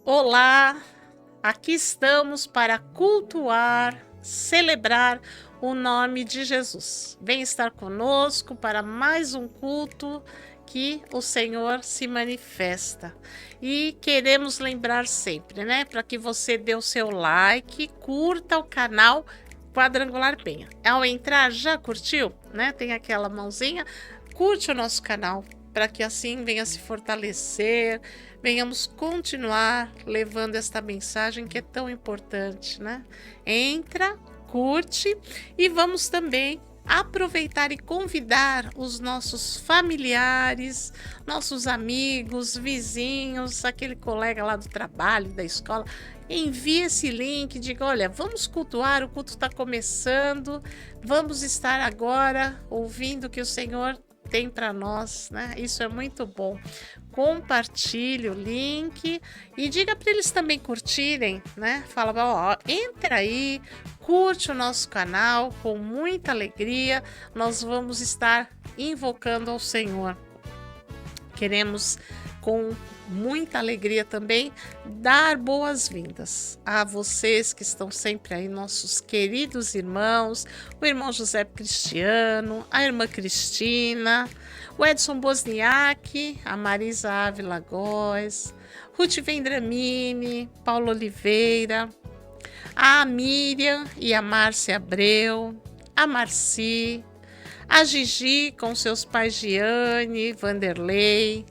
Olá, aqui estamos para cultuar, celebrar o nome de Jesus. Vem estar conosco para mais um culto que o Senhor se manifesta. E queremos lembrar sempre, né, para que você dê o seu like, curta o canal Quadrangular Penha. Ao entrar, já curtiu, né? Tem aquela mãozinha, curte o nosso canal, para que assim venha se fortalecer, venhamos continuar levando esta mensagem que é tão importante, né? Entra, curte e vamos também aproveitar e convidar os nossos familiares, nossos amigos, vizinhos, aquele colega lá do trabalho, da escola. Envie esse link, diga, olha, vamos cultuar, o culto está começando, vamos estar agora ouvindo o que o Senhor tem para nós, né? Isso é muito bom. Compartilhe o link e diga para eles também curtirem, né? Fala, ó, entra aí, curte o nosso canal com muita alegria. Nós vamos estar invocando ao Senhor. Queremos com muita alegria também dar boas-vindas a vocês que estão sempre aí, nossos queridos irmãos, o irmão José Cristiano, a irmã Cristina, o Edson Bosniak, a Marisa Ávila Góes, Ruth Vendramini, Paulo Oliveira, a Miriam e a Márcia Abreu, a Marci, a Gigi com seus pais Giane, Vanderlei.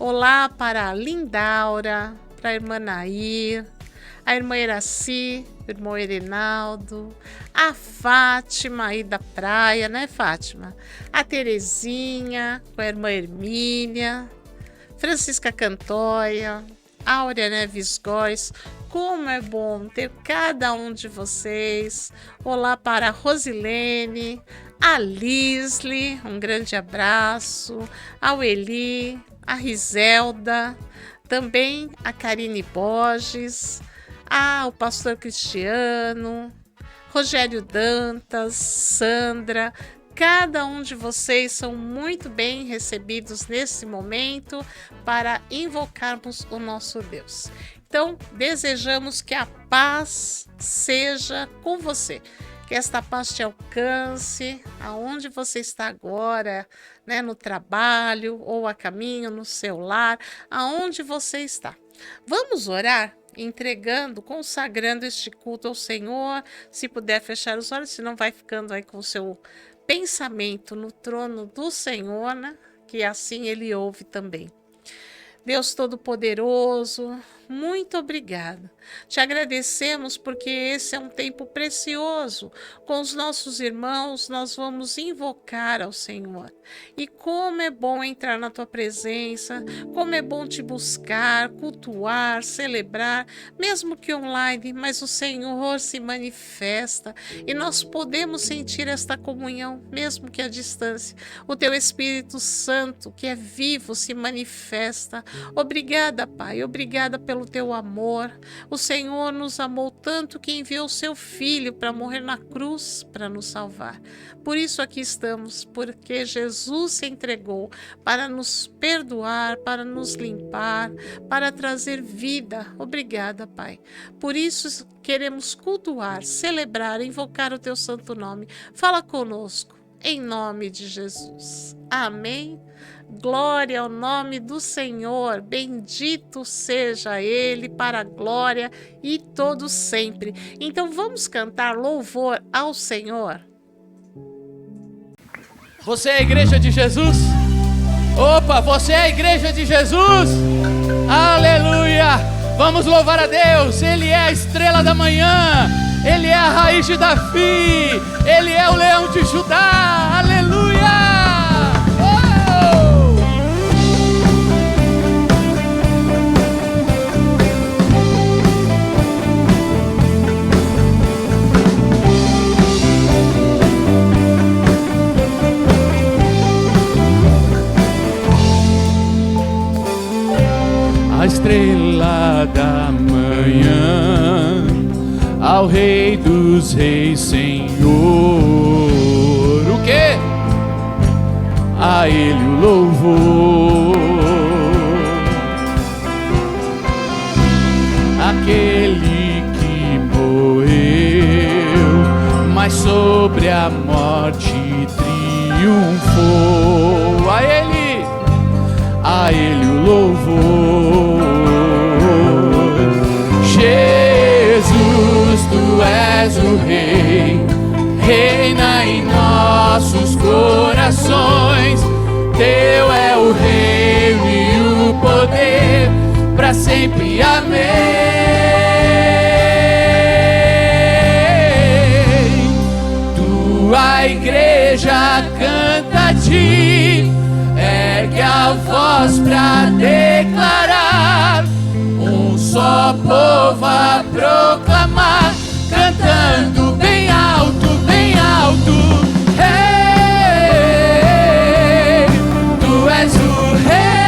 Olá para a Lindaura, para a irmã Nair, a irmã Iraci, o irmão Erenaldo, a Fátima aí da praia, né, Fátima? A Terezinha, com a irmã Hermínia, Francisca Cantóia, Áurea Neves Góes. Como é bom ter cada um de vocês. Olá para a Rosilene, a Lisle, um grande abraço, ao Eli, a Riselda, também a Karine Borges, o pastor Cristiano, Rogério Dantas, Sandra. Cada um de vocês são muito bem recebidos nesse momento para invocarmos o nosso Deus. Então, desejamos que a paz seja com você. Que esta paz te alcance aonde você está agora, né, no trabalho ou a caminho, no seu lar, aonde você está. Vamos orar entregando, consagrando este culto ao Senhor. Se puder fechar os olhos, senão vai ficando aí com o seu pensamento no trono do Senhor, né? Que assim Ele ouve também. Deus Todo-Poderoso, muito obrigada. Te agradecemos porque esse é um tempo precioso. Com os nossos irmãos, nós vamos invocar ao Senhor. E como é bom entrar na tua presença, como é bom te buscar, cultuar, celebrar, mesmo que online, mas o Senhor se manifesta e nós podemos sentir esta comunhão, mesmo que à distância. O teu Espírito Santo, que é vivo, se manifesta. Obrigada, Pai, obrigada pelo teu amor. O Senhor nos amou tanto que enviou o seu Filho para morrer na cruz para nos salvar. Por isso aqui estamos, porque Jesus se entregou para nos perdoar, para nos limpar, para trazer vida. Obrigada, Pai. Por isso queremos cultuar, celebrar, invocar o teu santo nome. Fala conosco, em nome de Jesus. Amém. Glória ao nome do Senhor, bendito seja Ele para a glória e todo sempre. Então vamos cantar louvor ao Senhor. Você é a igreja de Jesus? Opa, você é a igreja de Jesus? Aleluia! Vamos louvar a Deus, Ele é a estrela da manhã, Ele é a raiz de Davi, Ele é o leão de Judá, aleluia! A estrela da manhã, ao Rei dos Reis, Senhor. O quê? A Ele o louvor. mas sobre a morte triunfou. A Ele o louvor. Jesus, Tu és o Rei, reina em nossos corações. Teu é o reino e o poder, para sempre. Amém. Tua igreja canta a Ti, ergue a voz pra declarar, um só povo a proclamar, cantando bem alto, bem alto. Rei, Tu és o Rei,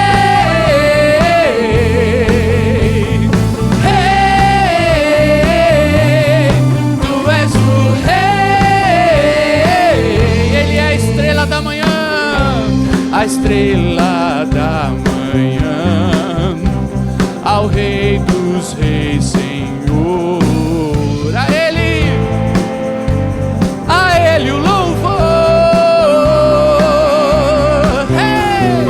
Rei, Tu és o Rei. Ele é a estrela da manhã, a estrela da manhã, ao Rei dos Reis, Senhor. A Ele o louvor. Hey!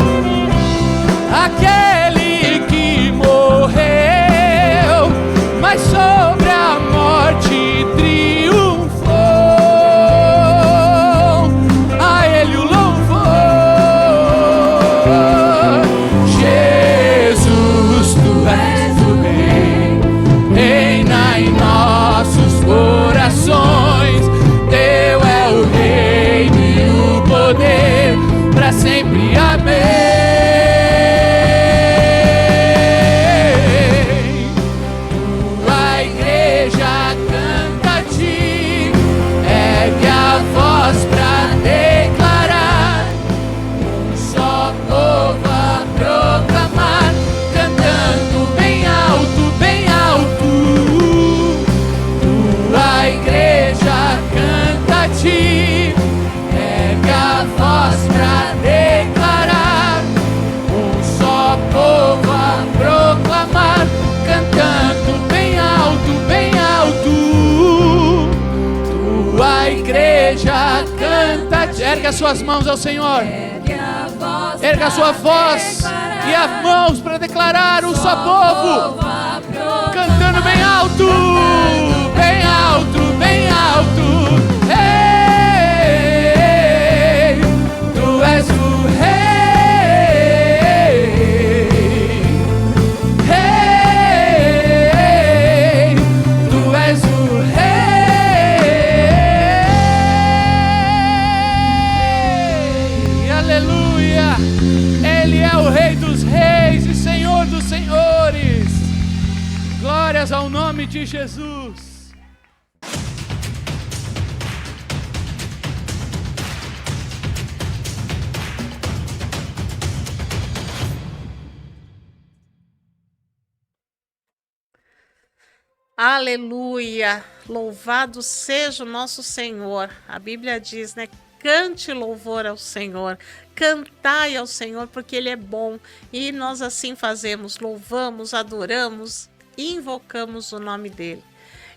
Aquele que morreu, mas sobre a morte triunfou. A Ele o louvor. Jesus, Tu és o Rei, reina em nossos corações. Teu é o reino e o poder, para sempre. Amém. Tua igreja canta a Ti, ergue a voz pra declarar, um só povo a proclamar, cantando bem alto, bem alto. Tua igreja canta a Ti, ergue a voz pra declarar, um só povo a proclamar, cantando bem alto, bem alto. Tua igreja canta a Ti. Ergue as suas mãos ao Senhor. Erga a sua voz e as mãos para declarar, um só povo, cantando bem alto, bem alto, bem alto. Ei, Tu és o Rei, Rei, Tu és o Rei. Aleluia. Ele é o Rei dos Reis e Senhor dos Senhores. Glórias ao nome de Jesus. Aleluia! Louvado seja o nosso Senhor. A Bíblia diz, né? Cante louvor ao Senhor, cantai ao Senhor, porque Ele é bom. E nós assim fazemos, louvamos, adoramos, invocamos o nome dEle.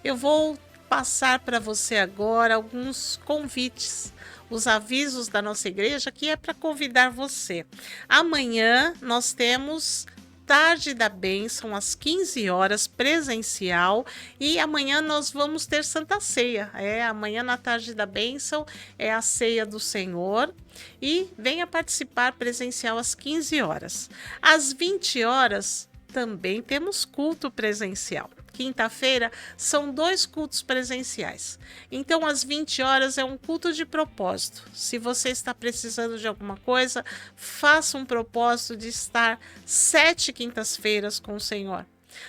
Eu vou passar para você agora alguns convites, os avisos da nossa igreja, que é para convidar você. Amanhã nós temos Tarde da Bênção, às 15 horas, presencial, e amanhã nós vamos ter Santa Ceia. Amanhã na Tarde da Bênção é a Ceia do Senhor, e venha participar presencial às 15 horas. Às 20 horas também temos culto presencial. Quinta-feira são 2 cultos presenciais. Então, às 20 horas é um culto de propósito. Se você está precisando de alguma coisa, faça um propósito de estar 7 quintas-feiras com o Senhor.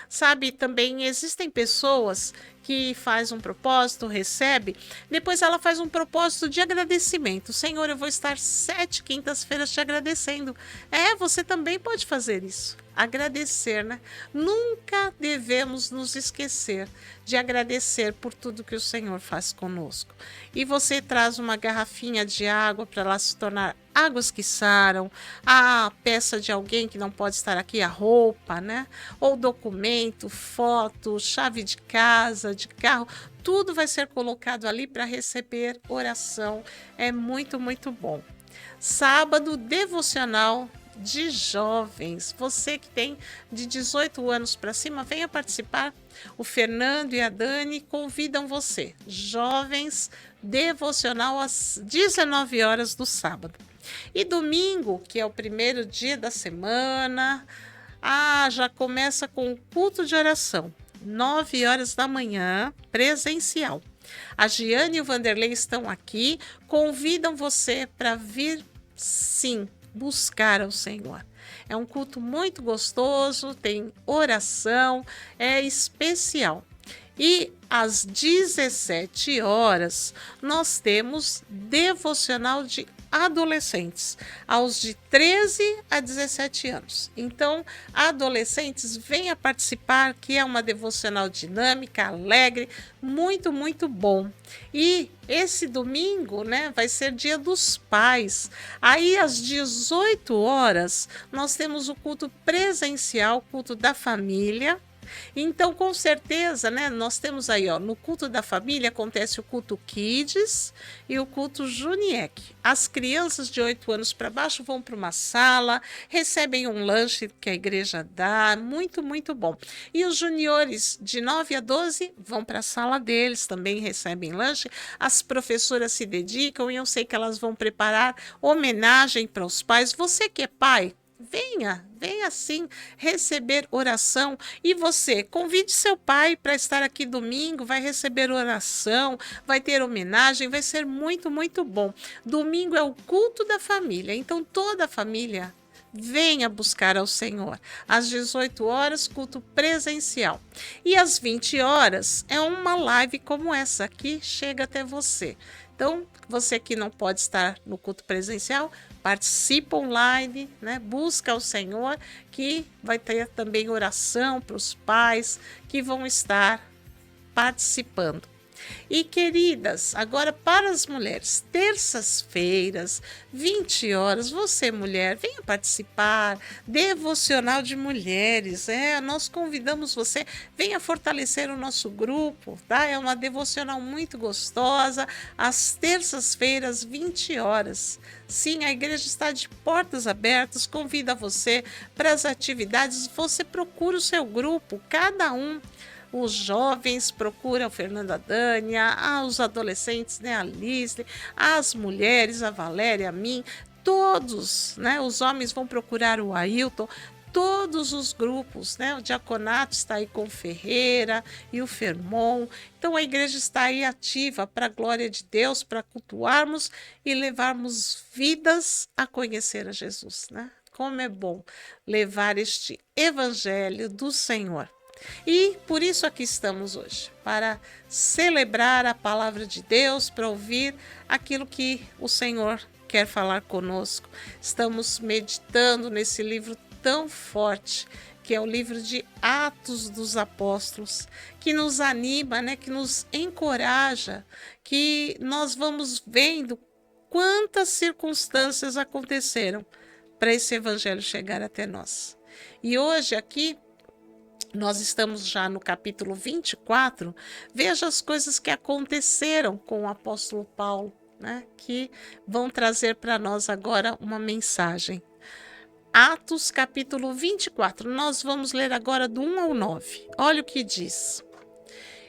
Sabe, também existem pessoas que faz um propósito, recebe, depois ela faz um propósito de agradecimento. Senhor, eu vou estar 7 quintas-feiras te agradecendo. Você também pode fazer isso. Agradecer, né? Nunca devemos nos esquecer de agradecer por tudo que o Senhor faz conosco. E você traz uma garrafinha de água para ela se tornar águas que saram, a peça de alguém que não pode estar aqui, a roupa, né? Ou documento, foto, chave de casa, de carro, tudo vai ser colocado ali para receber oração. É muito, muito bom. Sábado, devocional de jovens. Você que tem de 18 anos para cima, venha participar. O Fernando e a Dani convidam você. Jovens, devocional às 19 horas do sábado. E domingo, que é o primeiro dia da semana, já começa com o culto de oração. 9 horas da manhã, presencial. A Giane e o Vanderlei estão aqui, convidam você para vir, sim, buscar ao Senhor. É um culto muito gostoso, tem oração, é especial. E às 17 horas nós temos devocional de adolescentes, aos de 13 a 17 anos. Então, adolescentes, venha participar, que é uma devocional dinâmica, alegre, muito, muito bom. E esse domingo, vai ser Dia dos Pais. Aí, às 18 horas, nós temos o culto presencial, culto da família. Então, com certeza, nós temos aí, no culto da família acontece o culto Kids e o culto Juniec. As crianças de 8 anos para baixo vão para uma sala, recebem um lanche que a igreja dá, muito, muito bom. E os juniores de 9 a 12 vão para a sala deles, também recebem lanche. As professoras se dedicam e eu sei que elas vão preparar homenagem para os pais. Você que é pai, venha sim receber oração. E você, convide seu pai para estar aqui domingo, vai receber oração, vai ter homenagem, vai ser muito, muito bom. Domingo é o culto da família, então toda a família venha buscar ao Senhor. Às 18 horas, culto presencial. E às 20 horas é uma live como essa aqui, chega até você. Então, você que não pode estar no culto presencial, participa online, busca o Senhor, que vai ter também oração para os pais que vão estar participando. E queridas, agora para as mulheres, terças-feiras, 20 horas, você mulher, venha participar, devocional de mulheres, nós convidamos você, venha fortalecer o nosso grupo, tá? É uma devocional muito gostosa, às terças-feiras, 20 horas. Sim, a igreja está de portas abertas, convida você para as atividades, você procura o seu grupo, cada um. Os jovens procuram Fernanda Dânia, os adolescentes, a Lisle, as mulheres, a Valéria, a mim, todos, os homens vão procurar o Ailton, todos os grupos, o diaconato está aí com o Ferreira e o Fermon. Então a igreja está aí ativa para a glória de Deus, para cultuarmos e levarmos vidas a conhecer a Jesus, Como é bom levar este evangelho do Senhor. E por isso aqui estamos hoje, para celebrar a palavra de Deus, para ouvir aquilo que o Senhor quer falar conosco. Estamos meditando nesse livro tão forte, que é o livro de Atos dos Apóstolos, que nos anima, que nos encoraja, que nós vamos vendo quantas circunstâncias aconteceram para esse evangelho chegar até nós. E hoje aqui, nós estamos já no capítulo 24, veja as coisas que aconteceram com o apóstolo Paulo, que vão trazer para nós agora uma mensagem. Atos capítulo 24, nós vamos ler agora do 1 ao 9. Olha o que diz.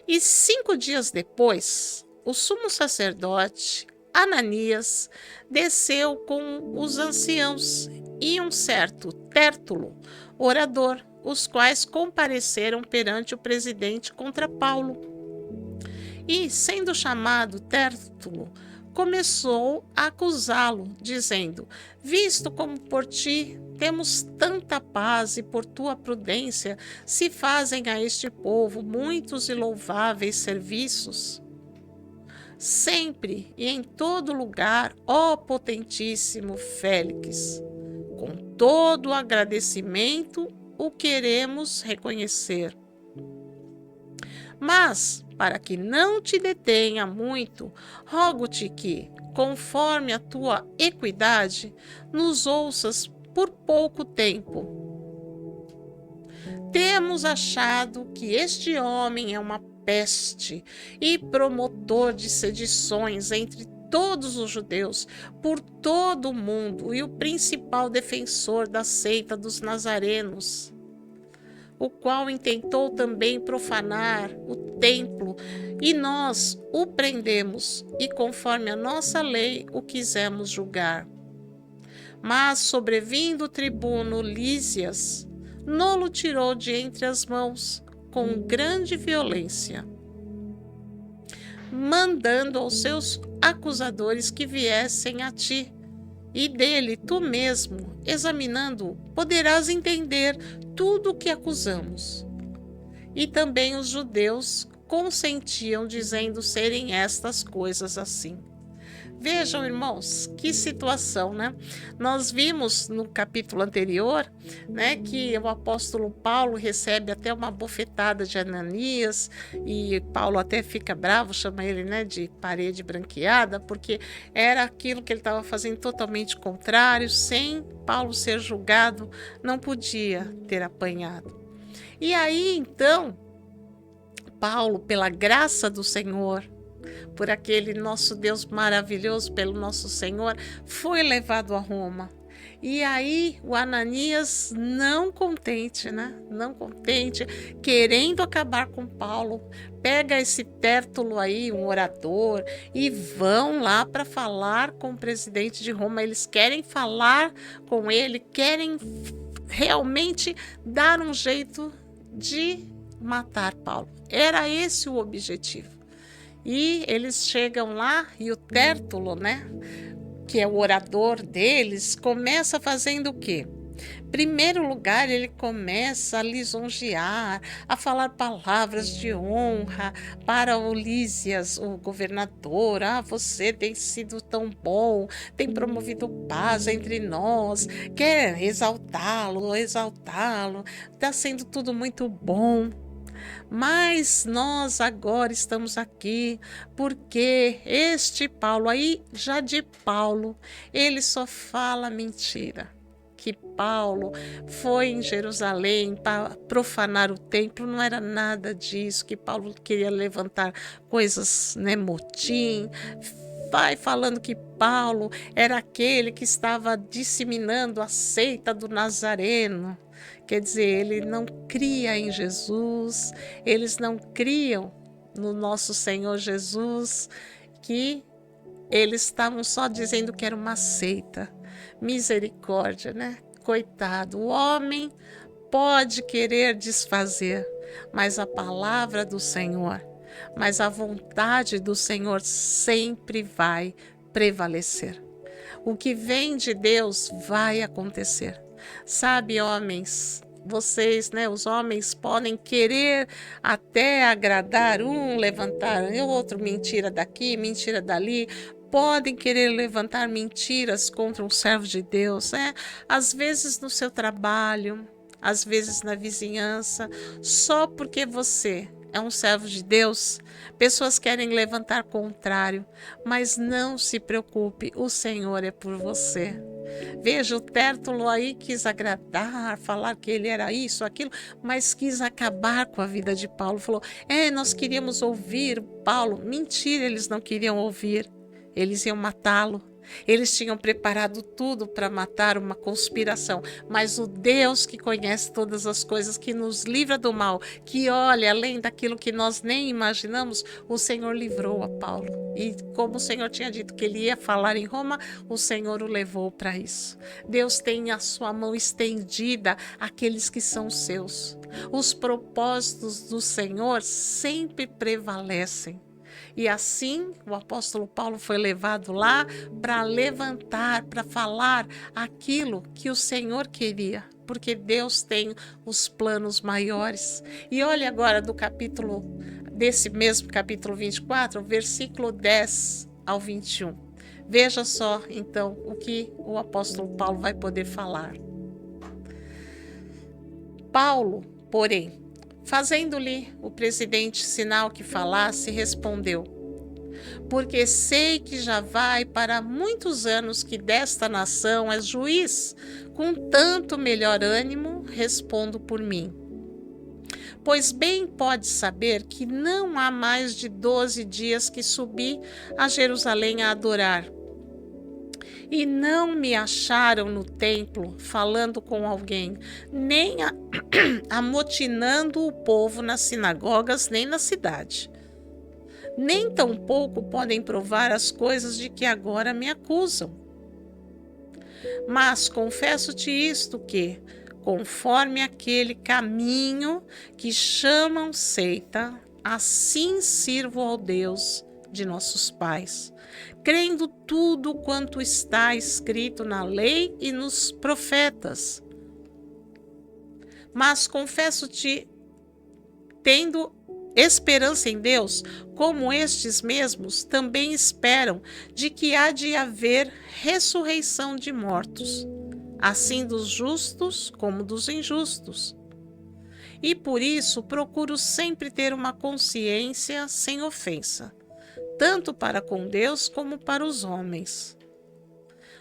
E 5 dias depois, o sumo sacerdote Ananias desceu com os anciãos e um certo Tértulo, orador, os quais compareceram perante o presidente contra Paulo. E, sendo chamado Tértulo, começou a acusá-lo, dizendo: visto como por ti temos tanta paz e por tua prudência se fazem a este povo muitos e louváveis serviços. Sempre e em todo lugar, ó potentíssimo Félix, com todo o agradecimento o queremos reconhecer. Mas, para que não te detenha muito, rogo-te que, conforme a tua equidade, nos ouças por pouco tempo. Temos achado que este homem é uma peste e promotor de sedições entre todos os judeus por todo o mundo e o principal defensor da seita dos nazarenos, o qual intentou também profanar o templo, e nós o prendemos e, conforme a nossa lei, o quisemos julgar. Mas, sobrevindo o tribuno Lísias, nolo tirou de entre as mãos com grande violência, mandando aos seus acusadores que viessem a ti, e dele tu mesmo, examinando-o, poderás entender tudo o que acusamos. E também os judeus consentiam, dizendo serem estas coisas assim. Vejam, irmãos, que situação, né? Nós vimos no capítulo anterior, né, que o apóstolo Paulo recebe até uma bofetada de Ananias, e Paulo até fica bravo, chama ele, né, de parede branqueada, porque era aquilo que ele estava fazendo totalmente contrário, sem Paulo ser julgado, não podia ter apanhado. E aí, então, Paulo, pela graça do Senhor, por aquele nosso Deus maravilhoso, pelo nosso Senhor, foi levado a Roma. E aí o Ananias, não contente, querendo acabar com Paulo, pega esse Tértulo aí, um orador, e vão lá para falar com o presidente de Roma. Eles querem falar com ele, querem realmente dar um jeito de matar Paulo. Era esse o objetivo. E eles chegam lá e o Tértulo, né, que é o orador deles, começa fazendo o quê? Primeiro lugar, ele começa a lisonjear, a falar palavras de honra para o Lísias, o governador. Você tem sido tão bom, tem promovido paz entre nós, quer exaltá-lo, está sendo tudo muito bom. Mas nós agora estamos aqui porque este Paulo, aí já de Paulo, ele só fala mentira. Que Paulo foi em Jerusalém para profanar o templo, não era nada disso, que Paulo queria levantar coisas, né, motim. Vai falando que Paulo era aquele que estava disseminando a seita do Nazareno. Quer dizer, ele não cria em Jesus, eles não criam no nosso Senhor Jesus, que eles estavam só dizendo que era uma seita. Misericórdia, né? Coitado, o homem pode querer desfazer, mas a palavra do Senhor, mas a vontade do Senhor sempre vai prevalecer. O que vem de Deus vai acontecer. Sabe, homens, vocês, né, os homens podem querer até agradar levantar o outro, mentira daqui, mentira dali, podem querer levantar mentiras contra um servo de Deus, né? Às vezes no seu trabalho, às vezes na vizinhança, só porque você é um servo de Deus, pessoas querem levantar contrário, mas não se preocupe, o Senhor é por você. Veja, o Tértulo aí quis agradar, falar que ele era isso, aquilo, mas quis acabar com a vida de Paulo. Falou, nós queríamos ouvir Paulo. Mentira, eles não queriam ouvir. Eles iam matá-lo. Eles tinham preparado tudo para matar, uma conspiração. Mas o Deus que conhece todas as coisas, que nos livra do mal, que olha além daquilo que nós nem imaginamos, o Senhor livrou a Paulo. E como o Senhor tinha dito que ele ia falar em Roma, o Senhor o levou para isso. Deus tem a sua mão estendida àqueles que são seus. Os propósitos do Senhor sempre prevalecem. E assim o apóstolo Paulo foi levado lá para levantar, para falar aquilo que o Senhor queria, porque Deus tem os planos maiores. E olha agora desse mesmo capítulo 24, versículo 10 ao 21. Veja só então o que o apóstolo Paulo vai poder falar. Paulo, porém, fazendo-lhe o presidente sinal que falasse, respondeu: porque sei que já vai para muitos anos que desta nação és juiz, com tanto melhor ânimo respondo por mim. Pois bem pode saber que não há mais de 12 dias que subi a Jerusalém a adorar. E não me acharam no templo falando com alguém, nem amotinando o povo nas sinagogas, nem na cidade. Nem tampouco podem provar as coisas de que agora me acusam. Mas confesso-te isto que, conforme aquele caminho que chamam seita, assim sirvo ao Deus de nossos pais, crendo tudo quanto está escrito na lei e nos profetas. Mas confesso-te, tendo esperança em Deus, como estes mesmos também esperam de que há de haver ressurreição de mortos, assim dos justos como dos injustos. E por isso procuro sempre ter uma consciência sem ofensa, tanto para com Deus como para os homens.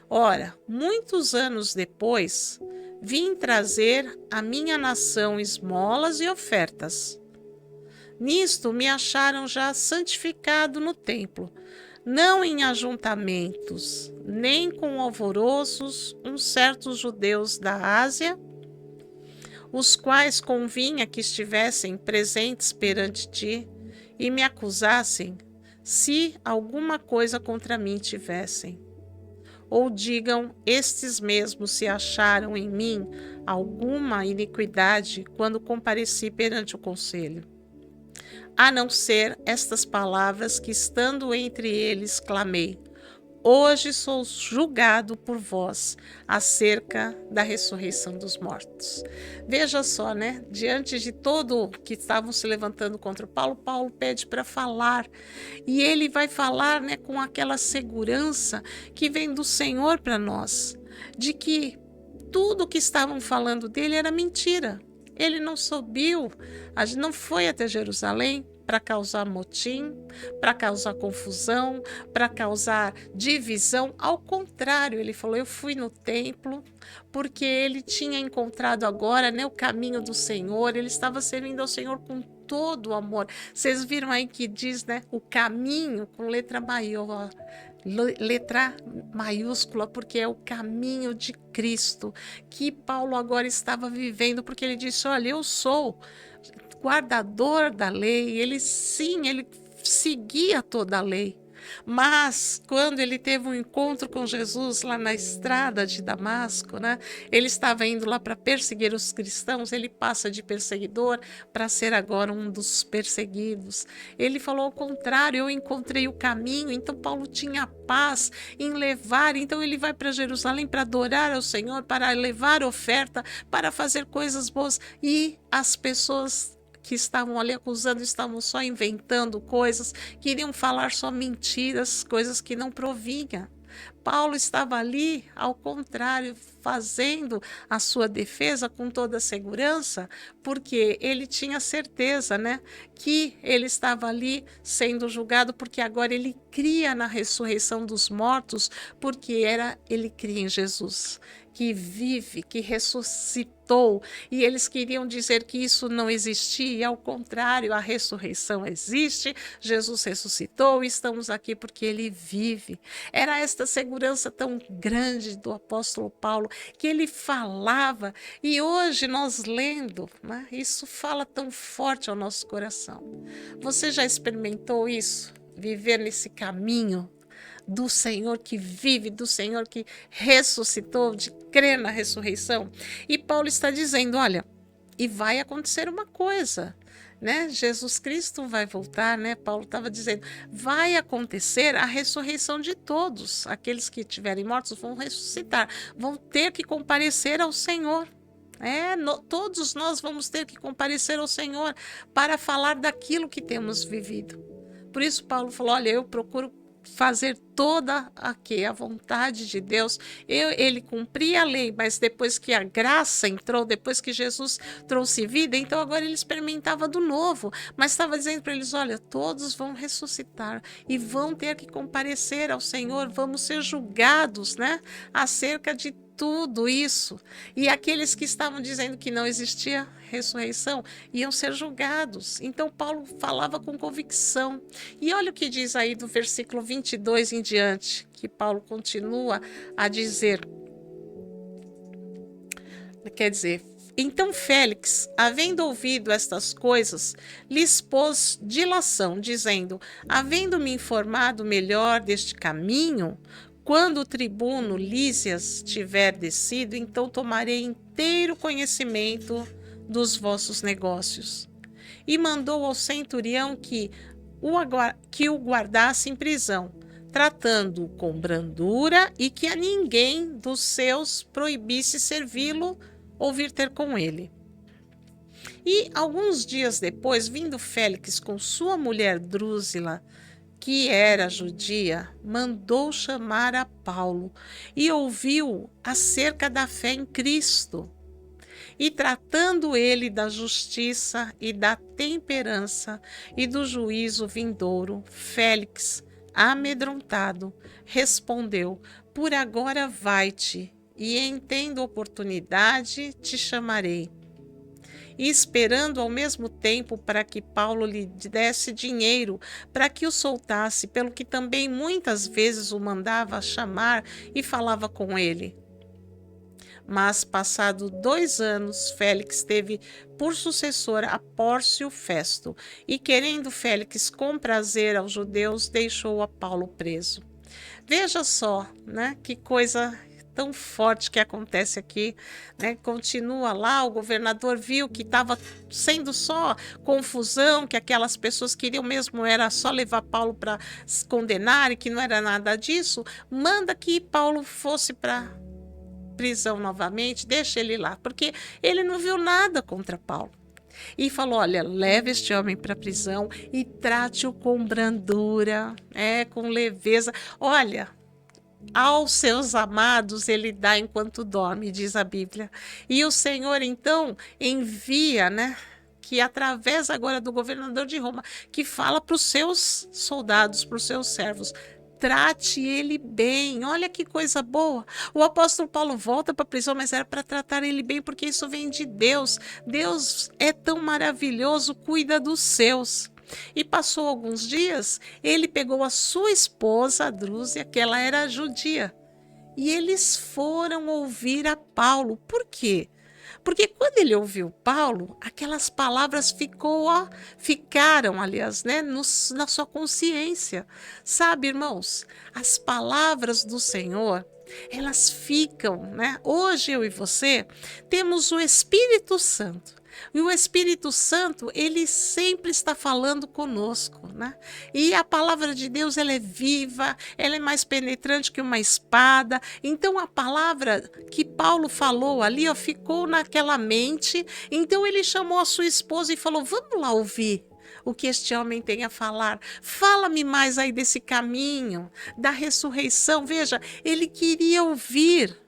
Ora, muitos anos depois, vim trazer à minha nação esmolas e ofertas. Nisto me acharam já santificado no templo, não em ajuntamentos, nem com alvoroços, uns certos judeus da Ásia, os quais convinha que estivessem presentes perante ti e me acusassem, se alguma coisa contra mim tivessem. Ou digam, estes mesmos se acharam em mim alguma iniquidade quando compareci perante o conselho. A não ser estas palavras que, estando entre eles, clamei: hoje sou julgado por vós acerca da ressurreição dos mortos. Veja só, né? Diante de todo que estavam se levantando contra Paulo, Paulo pede para falar. E ele vai falar, né, com aquela segurança que vem do Senhor para nós, de que tudo que estavam falando dele era mentira. Ele não subiu, não foi até Jerusalém para causar motim, para causar confusão, para causar divisão. Ao contrário, ele falou: eu fui no templo porque ele tinha encontrado agora, né, o caminho do Senhor, ele estava servindo ao Senhor com todo o amor. Vocês viram aí que diz, né, o caminho com letra maiúscula, porque é o caminho de Cristo que Paulo agora estava vivendo, porque ele disse: olha, eu sou guardador da lei. Ele seguia toda a lei. Mas quando ele teve um encontro com Jesus lá na estrada de Damasco, né, ele estava indo lá para perseguir os cristãos, ele passa de perseguidor para ser agora um dos perseguidos. Ele falou ao contrário: eu encontrei o caminho. Então Paulo tinha paz em levar, então ele vai para Jerusalém para adorar ao Senhor, para levar oferta, para fazer coisas boas, e as pessoas que estavam ali acusando estavam só inventando coisas, queriam falar só mentiras, coisas que não provinham. Paulo estava ali, ao contrário, fazendo a sua defesa com toda a segurança, porque ele tinha certeza, né, que ele estava ali sendo julgado, porque agora ele cria na ressurreição dos mortos, porque ele cria em Jesus, que vive, que ressuscitou, e eles queriam dizer que isso não existia, e ao contrário, a ressurreição existe, Jesus ressuscitou e estamos aqui porque ele vive. Era esta segurança tão grande do apóstolo Paulo que ele falava, e hoje nós lendo, né, isso fala tão forte ao nosso coração. Você já experimentou isso? Viver nesse caminho do Senhor que vive, do Senhor que ressuscitou, de crer na ressurreição? E Paulo está dizendo: olha, e vai acontecer uma coisa, né? Jesus Cristo vai voltar, né? Paulo estava dizendo: vai acontecer a ressurreição de todos. Aqueles que estiverem mortos vão ressuscitar, vão ter que comparecer ao Senhor. Todos nós vamos ter que comparecer ao Senhor para falar daquilo que temos vivido. Por isso Paulo falou: olha, eu procuro fazer toda a vontade de Deus. Ele cumpria a lei, mas depois que a graça entrou, depois que Jesus trouxe vida, então agora ele experimentava do novo, mas estava dizendo para eles, olha, todos vão ressuscitar e vão ter que comparecer ao Senhor, vamos ser julgados, né, acerca de tudo isso. E aqueles que estavam dizendo que não existia ressurreição iam ser julgados. Então Paulo falava com convicção. E olha o que diz aí do versículo 22 em diante, que Paulo continua a dizer. Quer dizer, então Félix, havendo ouvido estas coisas, lhes pôs dilação, dizendo, havendo-me informado melhor deste caminho, quando o tribuno Lísias tiver descido, então tomarei inteiro conhecimento dos vossos negócios. E mandou ao centurião que o guardasse em prisão, tratando-o com brandura e que a ninguém dos seus proibisse servi-lo ou vir ter com ele. E alguns dias depois, vindo Félix com sua mulher Drúzila, que era judia, mandou chamar a Paulo e ouviu acerca da fé em Cristo. E tratando ele da justiça e da temperança e do juízo vindouro, Félix, amedrontado, respondeu, por agora vai-te, e em tendo oportunidade te chamarei. E esperando ao mesmo tempo para que Paulo lhe desse dinheiro para que o soltasse, pelo que também muitas vezes o mandava chamar e falava com ele. Mas, passado 2 anos, Félix teve por sucessor a Pórcio Festo, e querendo Félix comprazer aos judeus, deixou a Paulo preso. Veja só, né, que coisa tão forte que acontece aqui, né? Continua lá, o governador viu que estava sendo só confusão, que aquelas pessoas queriam mesmo era só levar Paulo para condenar e que não era nada disso, manda que Paulo fosse para prisão novamente, deixa ele lá, porque ele não viu nada contra Paulo. E falou, olha, leve este homem para a prisão e trate-o com brandura, com leveza. Olha, aos seus amados ele dá enquanto dorme, diz a Bíblia. E o Senhor, então, envia, né, que através agora do governador de Roma, que fala para os seus soldados, para os seus servos, trate ele bem. Olha que coisa boa. O apóstolo Paulo volta para a prisão, mas era para tratar ele bem, porque isso vem de Deus. Deus é tão maravilhoso, cuida dos seus. E passou alguns dias, ele pegou a sua esposa, a Drúzia, que ela era judia, e eles foram ouvir a Paulo. Por quê? Porque quando ele ouviu Paulo, aquelas palavras ficaram, aliás, né, na sua consciência. Sabe, irmãos, as palavras do Senhor, elas ficam, né? Hoje eu e você temos o Espírito Santo. E o Espírito Santo, ele sempre está falando conosco, né? E a palavra de Deus, ela é viva, ela é mais penetrante que uma espada. Então, a palavra que Paulo falou ali, ficou naquela mente. Então, ele chamou a sua esposa e falou, vamos lá ouvir o que este homem tem a falar. Fala-me mais aí desse caminho, da ressurreição. Veja, ele queria ouvir.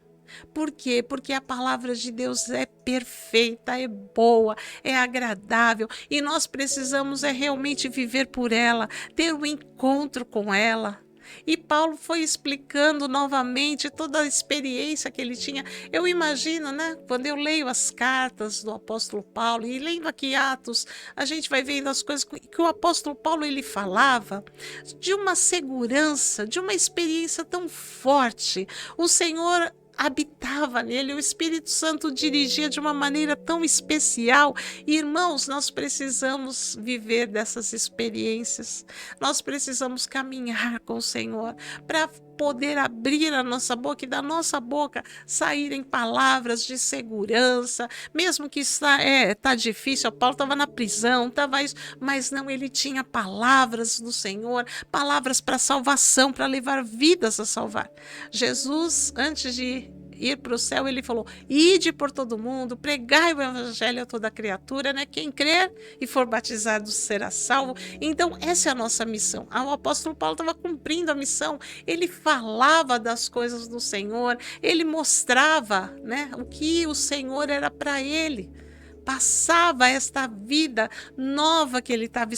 Por quê? Porque a palavra de Deus é perfeita, é boa, é agradável e nós precisamos realmente viver por ela, ter um encontro com ela. E Paulo foi explicando novamente toda a experiência que ele tinha. Eu imagino, né? Quando eu leio as cartas do apóstolo Paulo e lendo aqui Atos, a gente vai vendo as coisas que o apóstolo Paulo ele falava de uma segurança, de uma experiência tão forte. O Senhor habitava nele, o Espírito Santo dirigia de uma maneira tão especial. Irmãos, nós precisamos viver dessas experiências, nós precisamos caminhar com o Senhor para poder abrir a nossa boca e da nossa boca saírem palavras de segurança, mesmo que tá difícil. O Paulo estava na prisão, estava isso, mas não, ele tinha palavras do Senhor, palavras para salvação, para levar vidas a salvar. Jesus, antes de ir para o céu, ele falou: ide por todo mundo, pregai o evangelho a toda criatura, né? Quem crer e for batizado será salvo. Então, essa é a nossa missão. O apóstolo Paulo estava cumprindo a missão. Ele falava das coisas do Senhor, ele mostrava, né, o que o Senhor era para ele. Passava esta vida nova que ele estava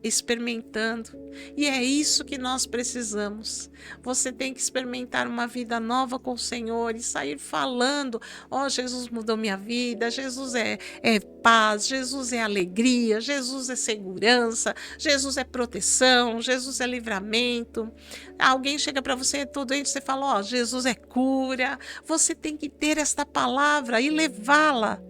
experimentando. E é isso que nós precisamos. Você tem que experimentar uma vida nova com o Senhor e sair falando: ó, Jesus mudou minha vida, Jesus é paz, Jesus é alegria, Jesus é segurança, Jesus é proteção, Jesus é livramento. Alguém chega para você, todo doente, você fala: ó, Jesus é cura. Você tem que ter esta palavra e levá-la,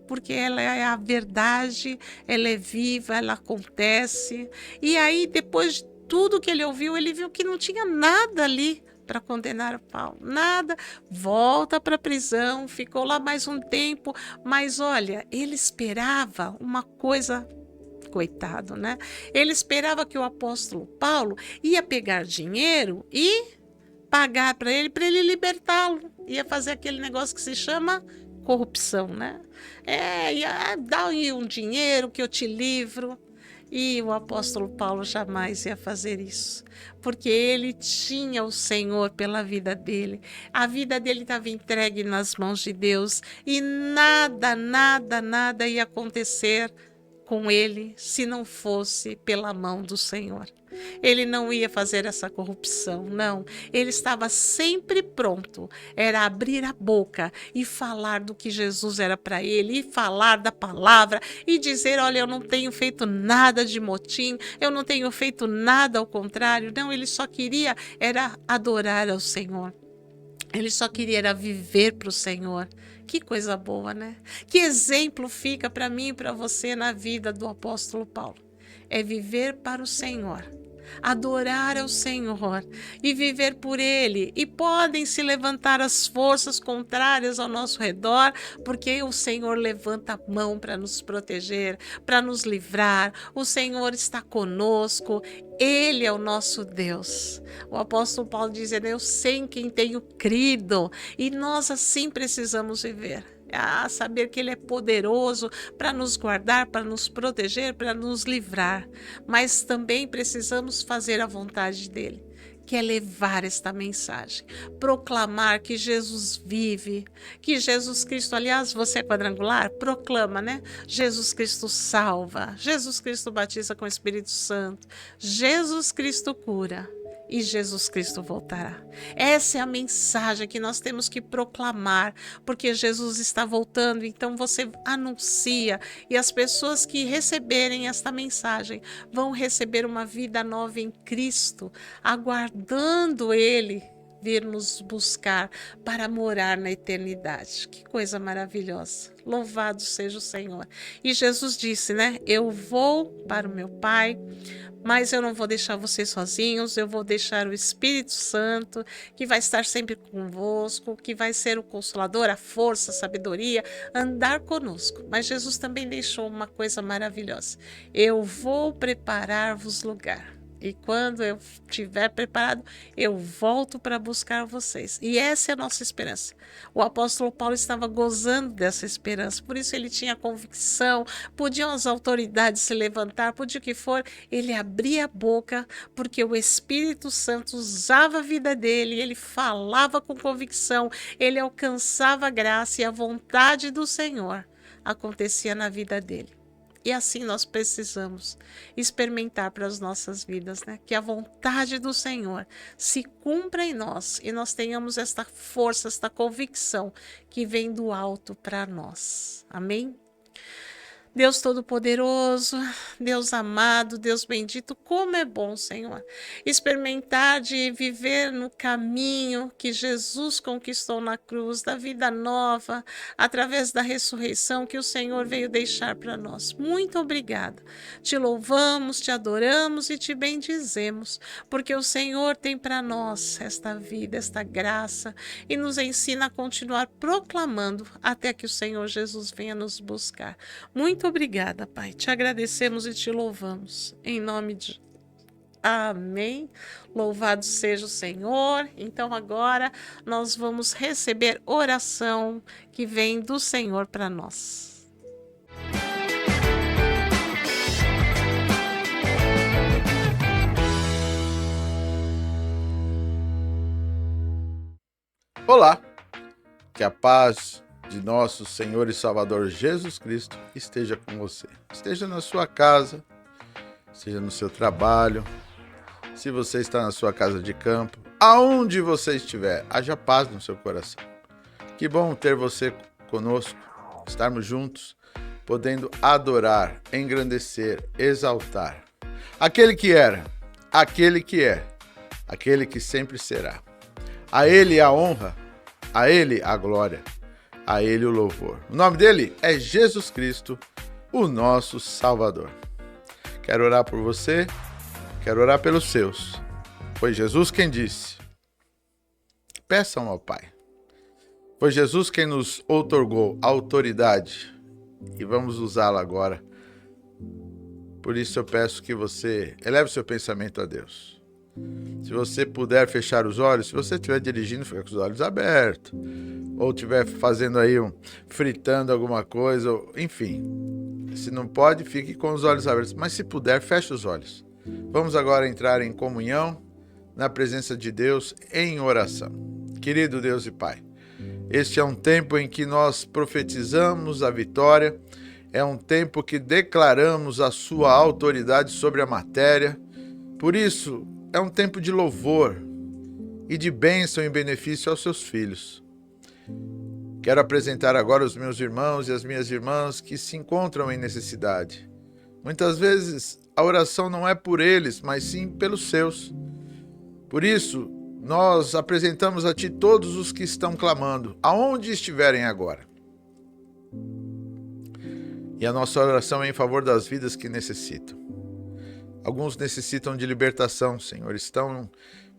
porque ela é a verdade, ela é viva, ela acontece. E aí, depois de tudo que ele ouviu, ele viu que não tinha nada ali para condenar Paulo, nada. Volta para a prisão, ficou lá mais um tempo, mas olha, ele esperava uma coisa. Coitado, né? Ele esperava que o apóstolo Paulo ia pegar dinheiro e pagar para ele libertá-lo. Ia fazer aquele negócio que se chama corrupção, né? Dá aí um dinheiro que eu te livro. E o apóstolo Paulo jamais ia fazer isso, porque ele tinha o Senhor pela vida dele. A vida dele estava entregue nas mãos de Deus e nada ia acontecer com ele se não fosse pela mão do Senhor. Ele não ia fazer essa corrupção, não. Ele estava sempre pronto. Era abrir a boca e falar do que Jesus era para ele, e falar da palavra, e dizer: olha, eu não tenho feito nada de motim, eu não tenho feito nada ao contrário. Não, ele só queria era adorar ao Senhor. Ele só queria era viver para o Senhor. Que coisa boa, né? Que exemplo fica para mim e para você na vida do apóstolo Paulo. É viver para o Senhor, adorar ao Senhor e viver por Ele. E podem se levantar as forças contrárias ao nosso redor, porque o Senhor levanta a mão para nos proteger, para nos livrar. O Senhor está conosco. Ele é o nosso Deus. O apóstolo Paulo diz: eu sei em quem tenho crido. E nós assim precisamos viver. Saber que Ele é poderoso para nos guardar, para nos proteger, para nos livrar. Mas também precisamos fazer a vontade dEle, que é levar esta mensagem, proclamar que Jesus vive, que Jesus Cristo, aliás, você é quadrangular? Proclama, né? Jesus Cristo salva, Jesus Cristo batiza com o Espírito Santo, Jesus Cristo cura. E Jesus Cristo voltará. Essa é a mensagem que nós temos que proclamar, porque Jesus está voltando. Então você anuncia, e as pessoas que receberem esta mensagem vão receber uma vida nova em Cristo, aguardando Ele vir nos buscar para morar na eternidade. Que coisa maravilhosa. Louvado seja o Senhor. E Jesus disse, né? Eu vou para o meu Pai, mas eu não vou deixar vocês sozinhos, eu vou deixar o Espírito Santo, que vai estar sempre convosco, que vai ser o Consolador, a força, a sabedoria, andar conosco. Mas Jesus também deixou uma coisa maravilhosa. Eu vou preparar-vos lugar. E quando eu estiver preparado, eu volto para buscar vocês. E essa é a nossa esperança. O apóstolo Paulo estava gozando dessa esperança, por isso ele tinha convicção. Podiam as autoridades se levantar, podia o que for, ele abria a boca, porque o Espírito Santo usava a vida dele, ele falava com convicção, ele alcançava a graça e a vontade do Senhor acontecia na vida dele. E assim nós precisamos experimentar para as nossas vidas, né? Que a vontade do Senhor se cumpra em nós e nós tenhamos esta força, esta convicção que vem do alto para nós. Amém? Deus Todo-Poderoso, Deus amado, Deus bendito, como é bom, Senhor, experimentar de viver no caminho que Jesus conquistou na cruz, da vida nova, através da ressurreição que o Senhor veio deixar para nós. Muito obrigada. Te louvamos, te adoramos e te bendizemos, porque o Senhor tem para nós esta vida, esta graça, e nos ensina a continuar proclamando até que o Senhor Jesus venha nos buscar. Muito obrigada, Pai. Te agradecemos e te louvamos. Em nome de Amém. Louvado seja o Senhor. Então agora nós vamos receber oração que vem do Senhor para nós. Olá, que a paz de nosso Senhor e Salvador Jesus Cristo esteja com você. Esteja na sua casa, esteja no seu trabalho, se você está na sua casa de campo, aonde você estiver, haja paz no seu coração. Que bom ter você conosco, estarmos juntos, podendo adorar, engrandecer, exaltar aquele que era, aquele que é, aquele que sempre será. A Ele a honra, a Ele a glória, a Ele o louvor. O nome dele é Jesus Cristo, o nosso Salvador. Quero orar por você, quero orar pelos seus. Foi Jesus quem disse: peçam ao Pai. Foi Jesus quem nos outorgou autoridade e vamos usá-la agora. Por isso eu peço que você eleve seu pensamento a Deus. Se você puder fechar os olhos, se você estiver dirigindo, fica com os olhos abertos. Ou estiver fazendo aí fritando alguma coisa, enfim. Se não pode, fique com os olhos abertos. Mas se puder, feche os olhos. Vamos agora entrar em comunhão, na presença de Deus, em oração. Querido Deus e Pai, este é um tempo em que nós profetizamos a vitória, é um tempo que declaramos a sua autoridade sobre a matéria. Por isso, é um tempo de louvor e de bênção em benefício aos seus filhos. Quero apresentar agora os meus irmãos e as minhas irmãs que se encontram em necessidade. Muitas vezes a oração não é por eles, mas sim pelos seus. Por isso, nós apresentamos a Ti todos os que estão clamando, aonde estiverem agora. E a nossa oração é em favor das vidas que necessitam. Alguns necessitam de libertação, Senhor. Estão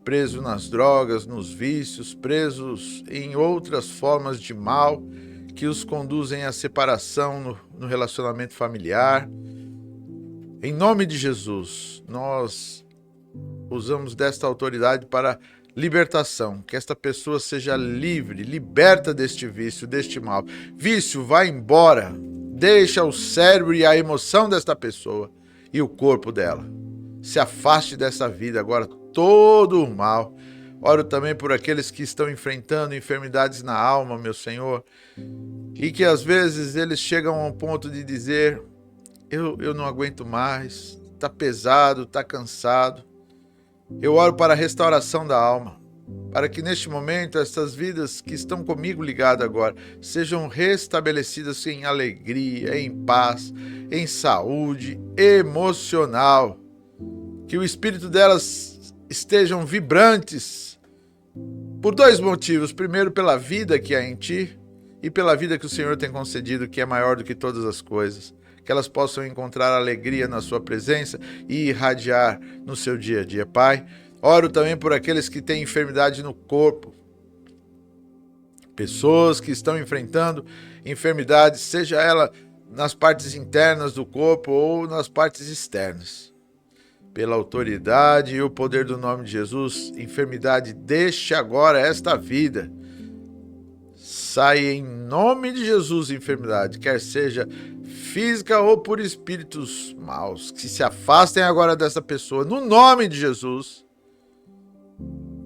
presos nas drogas, nos vícios, presos em outras formas de mal que os conduzem à separação no relacionamento familiar. Em nome de Jesus, nós usamos desta autoridade para libertação, que esta pessoa seja livre, liberta deste vício, deste mal. Vício, vai embora, deixa o cérebro e a emoção desta pessoa e o corpo dela. Se afaste dessa vida agora, todo o mal. Oro também por aqueles que estão enfrentando enfermidades na alma, meu Senhor, e que às vezes eles chegam a um ponto de dizer: eu não aguento mais, está pesado, está cansado. Eu oro para a restauração da alma, para que neste momento essas vidas que estão comigo ligadas agora sejam restabelecidas em alegria, em paz, em saúde emocional. Que o espírito delas estejam vibrantes por dois motivos. Primeiro, pela vida que há em Ti e pela vida que o Senhor tem concedido, que é maior do que todas as coisas. Que elas possam encontrar alegria na Sua presença e irradiar no seu dia a dia. Pai, oro também por aqueles que têm enfermidade no corpo. Pessoas que estão enfrentando enfermidades, seja ela nas partes internas do corpo ou nas partes externas. Pela autoridade e o poder do nome de Jesus, enfermidade, deixe agora esta vida. Sai em nome de Jesus, enfermidade, quer seja física ou por espíritos maus, que se afastem agora dessa pessoa, no nome de Jesus.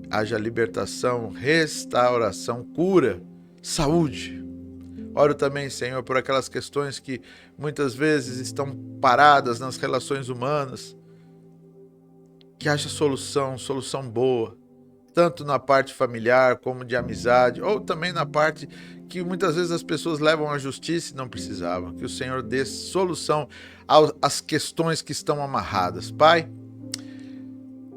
Haja libertação, restauração, cura, saúde. Oro também, Senhor, por aquelas questões que muitas vezes estão paradas nas relações humanas. Que haja solução boa, tanto na parte familiar como de amizade, ou também na parte que muitas vezes as pessoas levam à justiça e não precisavam. Que o Senhor dê solução às questões que estão amarradas. Pai,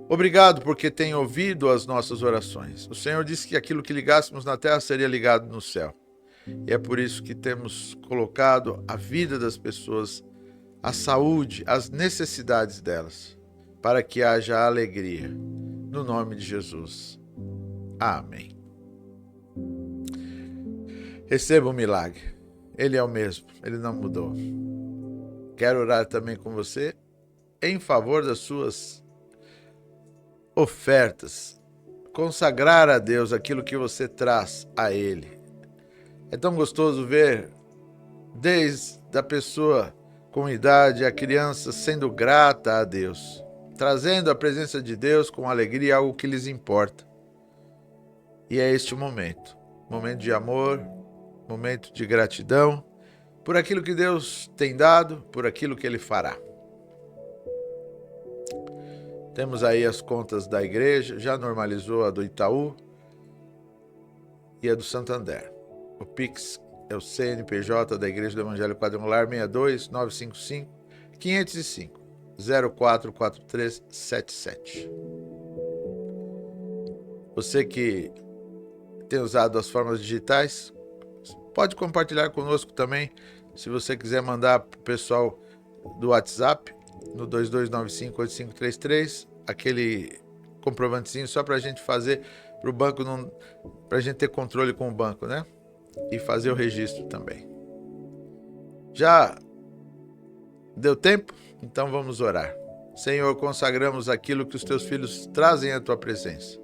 obrigado porque tem ouvido as nossas orações. O Senhor disse que aquilo que ligássemos na terra seria ligado no céu. E é por isso que temos colocado a vida das pessoas, a saúde, as necessidades delas, para que haja alegria, no nome de Jesus. Amém. Receba o milagre. Ele é o mesmo, ele não mudou. Quero orar também com você em favor das suas ofertas, consagrar a Deus aquilo que você traz a Ele. É tão gostoso ver, desde a pessoa com idade, a criança sendo grata a Deus, trazendo a presença de Deus com alegria, algo que lhes importa. E é este momento de amor, momento de gratidão, por aquilo que Deus tem dado, por aquilo que Ele fará. Temos aí as contas da igreja, já normalizou a do Itaú e a do Santander. O Pix é o CNPJ da Igreja do Evangelho Quadrangular 62 955 505 044377. Você que tem usado as formas digitais, pode compartilhar conosco também, se você quiser mandar para o pessoal do WhatsApp, no 2295-8533, aquele comprovantezinho só para a gente fazer, para o banco, para a gente ter controle com o banco, né? E fazer o registro também. Já deu tempo? Então vamos orar. Senhor, consagramos aquilo que os teus filhos trazem à tua presença.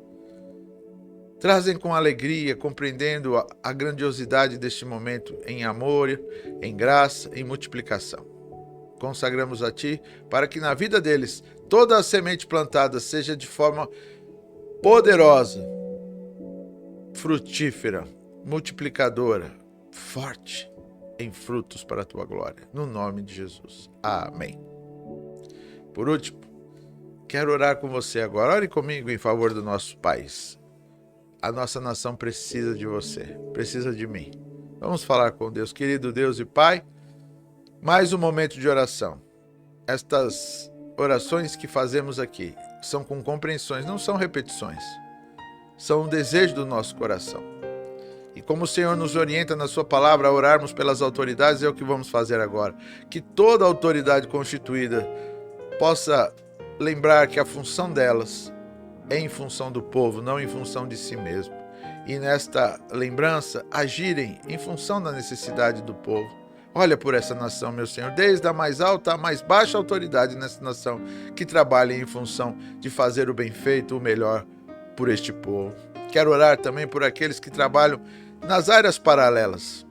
Trazem com alegria, compreendendo a grandiosidade deste momento em amor, em graça, em multiplicação. Consagramos a ti para que na vida deles toda a semente plantada seja de forma poderosa, frutífera, multiplicadora, forte em frutos para a tua glória. No nome de Jesus. Amém. Por último, quero orar com você agora. Ore comigo em favor do nosso país. A nossa nação precisa de você, precisa de mim. Vamos falar com Deus. Querido Deus e Pai, mais um momento de oração. Estas orações que fazemos aqui são com compreensões, não são repetições. São um desejo do nosso coração. E como o Senhor nos orienta na sua palavra a orarmos pelas autoridades, é o que vamos fazer agora. Que toda autoridade constituída possa lembrar que a função delas é em função do povo, não em função de si mesmo. E nesta lembrança, agirem em função da necessidade do povo. Olha por essa nação, meu Senhor, desde a mais alta à mais baixa autoridade nessa nação, que trabalhem em função de fazer o bem feito, o melhor por este povo. Quero orar também por aqueles que trabalham nas áreas paralelas.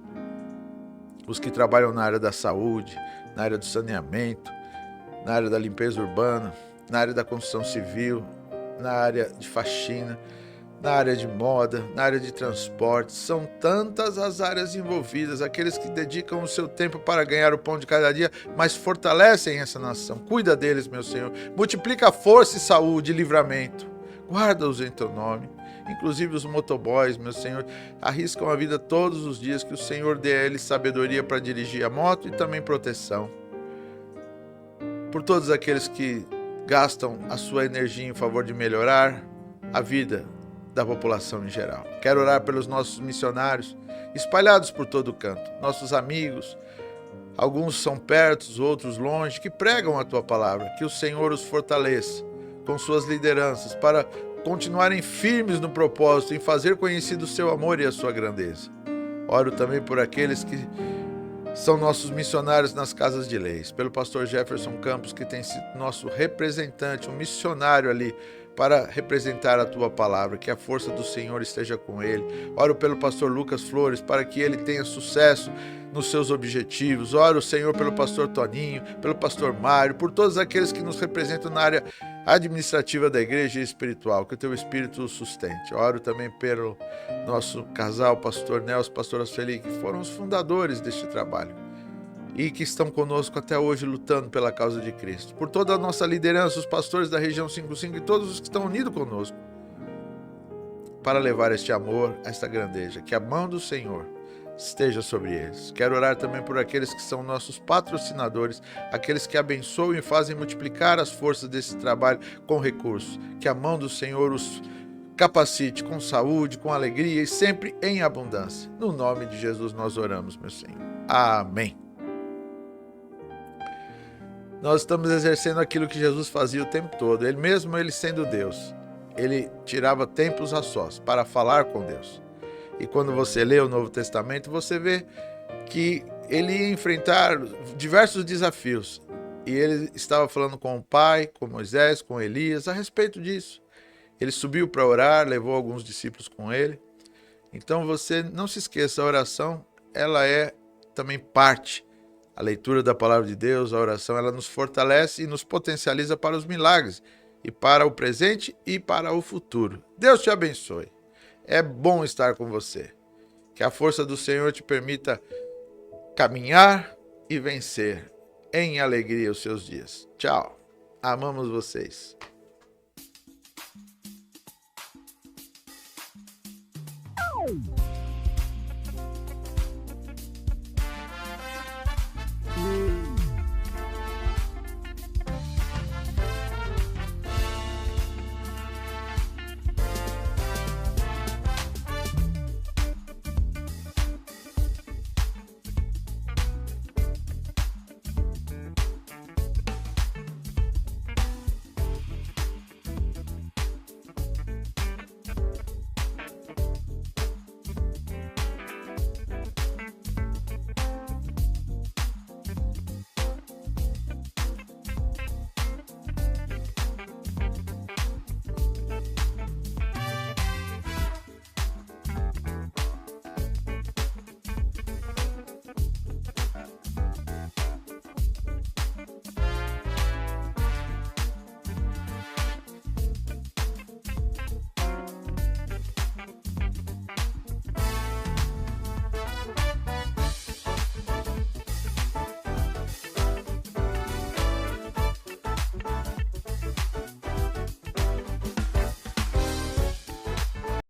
Os que trabalham na área da saúde, na área do saneamento, na área da limpeza urbana, na área da construção civil, na área de faxina, na área de moda, na área de transporte. São tantas as áreas envolvidas, aqueles que dedicam o seu tempo para ganhar o pão de cada dia, mas fortalecem essa nação. Cuida deles, meu Senhor. Multiplica força e saúde e livramento. Guarda-os em teu nome. Inclusive os motoboys, meu Senhor, arriscam a vida todos os dias. Que o Senhor dê a eles sabedoria para dirigir a moto e também proteção. Por todos aqueles que gastam a sua energia em favor de melhorar a vida da população em geral. Quero orar pelos nossos missionários espalhados por todo canto, nossos amigos, alguns são perto, outros longe, que pregam a tua palavra. Que o Senhor os fortaleça com suas lideranças para continuarem firmes no propósito em fazer conhecido o seu amor e a sua grandeza. Oro também por aqueles que são nossos missionários nas casas de leis, pelo pastor Jefferson Campos, que tem sido nosso representante, um missionário ali, para representar a tua palavra, que a força do Senhor esteja com ele. Oro pelo pastor Lucas Flores, para que ele tenha sucesso nos seus objetivos. Oro, Senhor, pelo pastor Toninho, pelo pastor Mário, por todos aqueles que nos representam na área administrativa da igreja e espiritual, que o teu Espírito os sustente. Oro também pelo nosso casal, pastor Nelson, pastora Sueli, que foram os fundadores deste trabalho e que estão conosco até hoje lutando pela causa de Cristo. Por toda a nossa liderança, os pastores da região 55 e todos os que estão unidos conosco para levar este amor, esta grandeza, que a mão do Senhor esteja sobre eles. Quero orar também por aqueles que são nossos patrocinadores, aqueles que abençoam e fazem multiplicar as forças desse trabalho com recursos. Que a mão do Senhor os capacite com saúde, com alegria e sempre em abundância. No nome de Jesus nós oramos, meu Senhor. Amém. Nós estamos exercendo aquilo que Jesus fazia o tempo todo. Ele mesmo, ele sendo Deus, ele tirava tempos a sós para falar com Deus. E quando você lê o Novo Testamento, você vê que ele ia enfrentar diversos desafios. E ele estava falando com o Pai, com Moisés, com Elias, a respeito disso. Ele subiu para orar, levou alguns discípulos com ele. Então você não se esqueça, a oração, ela é também parte. A leitura da palavra de Deus, a oração, ela nos fortalece e nos potencializa para os milagres, e para o presente e para o futuro. Deus te abençoe. É bom estar com você. Que a força do Senhor te permita caminhar e vencer em alegria os seus dias. Tchau. Amamos vocês.